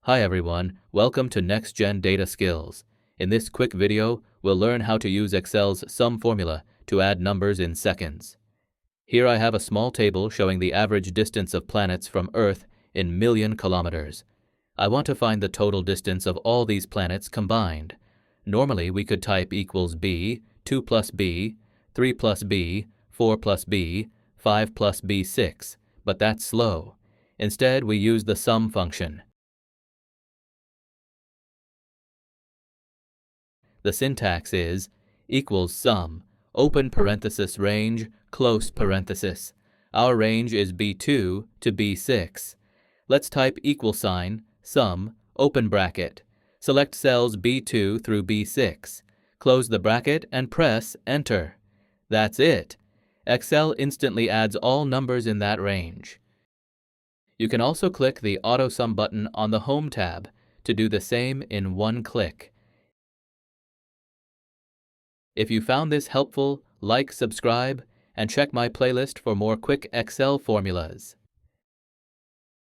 Hi everyone, welcome to Next Gen Data Skills. In this quick video, we'll learn how to use Excel's sum formula to add numbers in seconds. Here I have a small table showing the average distance of planets from Earth in million kilometers. I want to find the total distance of all these planets combined. Normally we could type equals b, 2 plus b, 3 plus b, 4 plus b, 5 plus b6, but that's slow. Instead, we use the sum function. The syntax is equals sum, open parenthesis range, close parenthesis. Our range is B2 to B6. Let's type equal sign, sum, open bracket. Select cells B2 through B6. Close the bracket and press Enter. That's it. Excel instantly adds all numbers in that range. You can also click the Auto Sum button on the Home tab to do the same in one click. If you found this helpful, like, subscribe, and check my playlist for more quick Excel formulas.